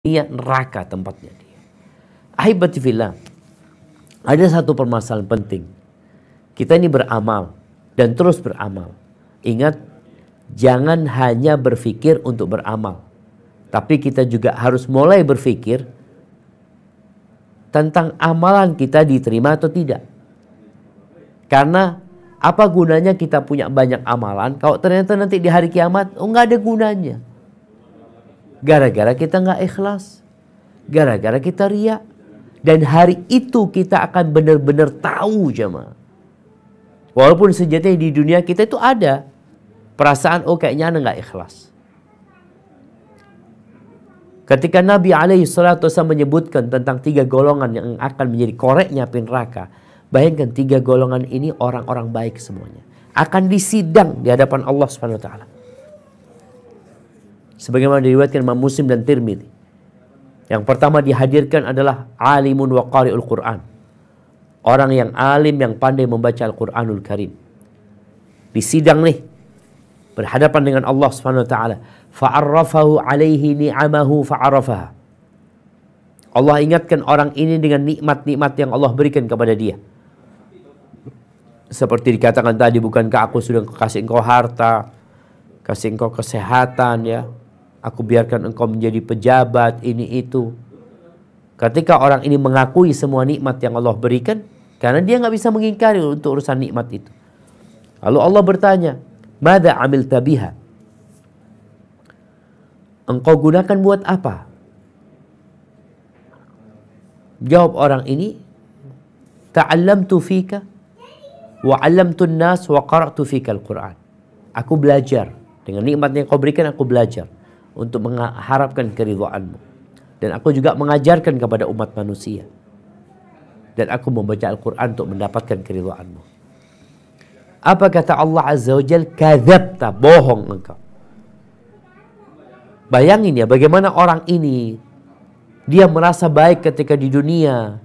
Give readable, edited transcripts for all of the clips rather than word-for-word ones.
niat neraka tempatnya dia. Ahibati fillah, ada satu permasalahan penting. Kita ini beramal dan terus beramal. Ingat, jangan hanya berpikir untuk beramal, tapi kita juga harus mulai berpikir tentang amalan kita diterima atau tidak. Karena apa gunanya kita punya banyak amalan kalau ternyata nanti di hari kiamat nggak ada gunanya. Gara-gara kita nggak ikhlas, gara-gara kita riya. Dan hari itu kita akan benar-benar tahu jemaah. Walaupun sejatinya di dunia kita itu ada perasaan, oh kayaknya anda nggak ikhlas. Ketika Nabi SAW menyebutkan tentang 3 golongan yang akan menjadi koreknya api neraka, bayangkan 3 golongan ini orang-orang baik semuanya, akan disidang di hadapan Allah Subhanahu Wa Taala. Sebagaimana diriwayatkan Imam Muslim dan Tirmidzi. Yang pertama dihadirkan adalah alimun wa qari'ul Quran. Orang yang alim yang pandai membaca Al-Quranul Karim. Disidang nih, berhadapan dengan Allah Subhanahu Wa Taala. Fa'arrafahu alaihi ni'amahu fa'arrafaha. Allah ingatkan orang ini dengan nikmat-nikmat yang Allah berikan kepada dia. Seperti dikatakan tadi, bukankah aku sudah kasih engkau harta, kasih engkau kesehatan ya. Aku biarkan engkau menjadi pejabat, ini itu. Ketika orang ini mengakui semua nikmat yang Allah berikan, karena dia nggak bisa mengingkari untuk urusan nikmat itu. Lalu Allah bertanya, "Madza amilta biha?" Engkau gunakan buat apa? Jawab orang ini, "Ta'allamtu fika wa 'allamtu an-nas wa qara'tu fika al-Qur'an." Aku belajar dengan nikmat yang kau berikan, aku belajar untuk mengharapkan keridhaanmu. Dan aku juga mengajarkan kepada umat manusia. Dan aku membaca Al-Quran untuk mendapatkan keridhaanmu. Apa kata Allah Azza wa Jalla? Kadzabta, bohong engkau. Bayangin ya, bagaimana orang ini, dia merasa baik ketika di dunia.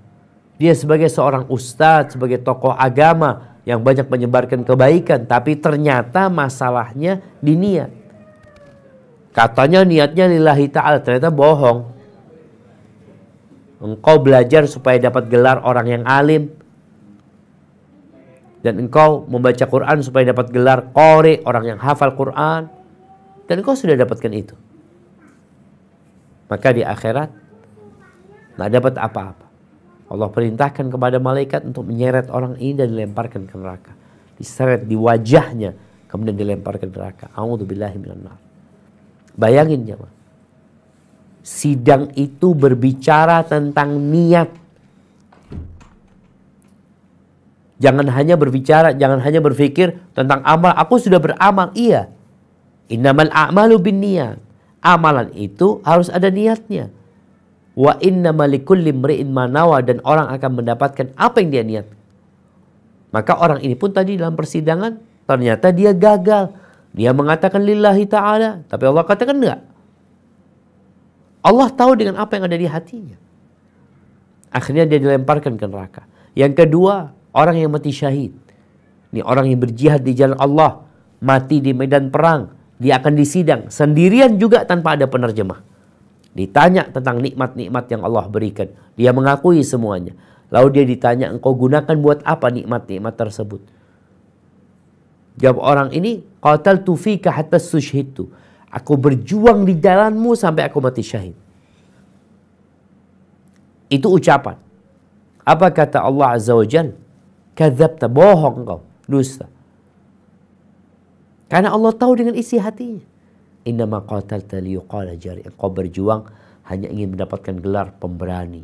Dia sebagai seorang ustadz, sebagai tokoh agama yang banyak menyebarkan kebaikan. Tapi ternyata masalahnya di niat. Katanya niatnya lillahi ta'ala, ternyata bohong. Engkau belajar supaya dapat gelar orang yang alim. Dan engkau membaca Quran supaya dapat gelar qari, orang yang hafal Quran. Dan engkau sudah dapatkan itu. Maka di akhirat nggak dapat apa-apa. Allah perintahkan kepada malaikat untuk menyeret orang ini dan dilemparkan ke neraka. Diseret di wajahnya, kemudian dilemparkan ke neraka. A'udzubillahi minan nar. Bayangin jemaah. Sidang itu berbicara tentang niat. Jangan hanya berbicara, jangan hanya berpikir tentang amal. Aku sudah beramal, iya. Innamal a'malu binniyat. Amalan itu harus ada niatnya. Wa innamal likulli imri'in ma nawa, dan orang akan mendapatkan apa yang dia niat. Maka orang ini pun tadi dalam persidangan ternyata dia gagal. Dia mengatakan lillahi ta'ala, tapi Allah katakan enggak. Allah tahu dengan apa yang ada di hatinya. Akhirnya dia dilemparkan ke neraka. Yang kedua, orang yang mati syahid. Ini orang yang berjihad di jalan Allah, mati di medan perang. Dia akan disidang sendirian juga tanpa ada penerjemah. Ditanya tentang nikmat-nikmat yang Allah berikan. Dia mengakui semuanya. Lalu dia ditanya, engkau gunakan buat apa nikmat-nikmat tersebut? Jawab orang ini, qataltu fika hatta stushhidtu. Aku berjuang di jalanmu sampai aku mati syahid. Itu ucapan. Apa kata Allah Azza wa Jalla? Kadzabta, bohong engkau, dusta. Karena Allah tahu dengan isi hatinya. Innama qatalta liyuqala jari. Engkau berjuang hanya ingin mendapatkan gelar pemberani,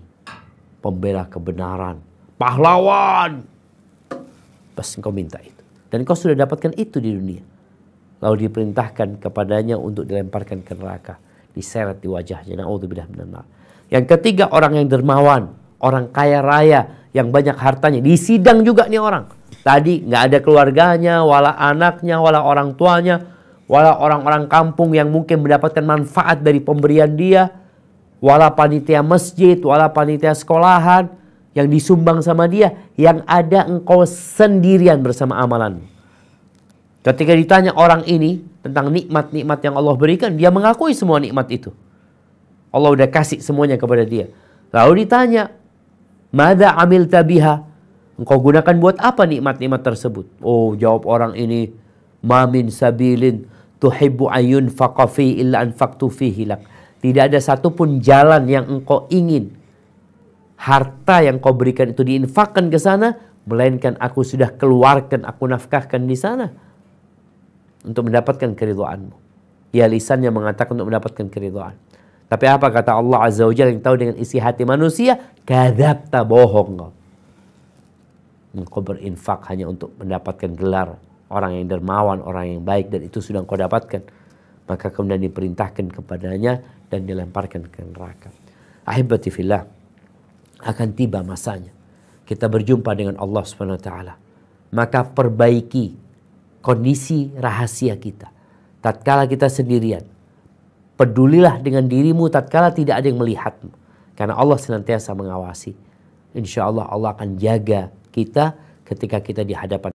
pembela kebenaran, pahlawan. Pas engkau minta itu. Dan kau sudah dapatkan itu di dunia. Lalu diperintahkan kepadanya untuk dilemparkan ke neraka. Diseret di wajahnya. Na'udzubillah minan nar. Yang ketiga, orang yang dermawan. Orang kaya raya yang banyak hartanya. Disidang juga nih orang. Tadi nggak ada keluarganya, wala anaknya, wala orang tuanya, wala orang-orang kampung yang mungkin mendapatkan manfaat dari pemberian dia, wala panitia masjid, wala panitia sekolahan yang disumbang sama dia. Yang ada engkau sendirian bersama amalan. Ketika ditanya orang ini tentang nikmat-nikmat yang Allah berikan, dia mengakui semua nikmat itu. Allah udah kasih semuanya kepada dia. Lalu ditanya, "Madza amilta biha?" Engkau gunakan buat apa nikmat-nikmat tersebut? Oh, jawab orang ini, "Ma min sabilin tuhibbu ayun faqafi illa anfaqtu fihi lak." Tidak ada satupun jalan yang engkau ingin harta yang kau berikan itu diinfakkan ke sana, melainkan aku sudah keluarkan, aku nafkahkan di sana untuk mendapatkan keridhaanmu. Ya, lisannya mengatakan untuk mendapatkan keridhaan. Tapi apa kata Allah Azza wa Jalla yang tahu dengan isi hati manusia? Kadzabta, bohong kau. Engkau berinfak hanya untuk mendapatkan gelar orang yang dermawan, orang yang baik, dan itu sudah engkau dapatkan. Maka kemudian diperintahkan kepadanya dan dilemparkan ke neraka. Ahibati fillah, akan tiba masanya kita berjumpa dengan Allah Subhanahu wa taala. Maka perbaiki kondisi rahasia kita tatkala kita sendirian. Pedulilah dengan dirimu tatkala tidak ada yang melihatmu, karena Allah senantiasa mengawasi. Insya Allah Allah akan jaga kita ketika kita di hadapan